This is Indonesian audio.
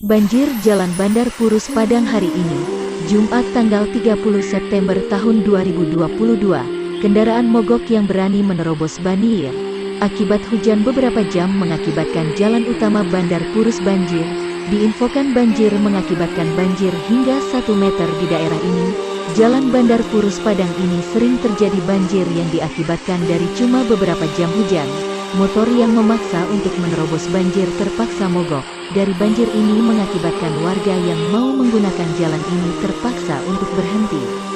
Banjir Jalan Bandar Purus Padang hari ini, Jumat tanggal 30 September tahun 2022. Kendaraan mogok yang berani menerobos banjir. Akibat hujan beberapa jam mengakibatkan jalan utama Bandar Purus banjir. Diinfokan banjir mengakibatkan banjir hingga 1 meter di daerah ini. Jalan Bandar Purus Padang ini sering terjadi banjir yang diakibatkan dari cuma beberapa jam hujan. Motor yang memaksa untuk menerobos banjir terpaksa mogok. Dari banjir ini mengakibatkan warga yang mau menggunakan jalan ini terpaksa untuk berhenti.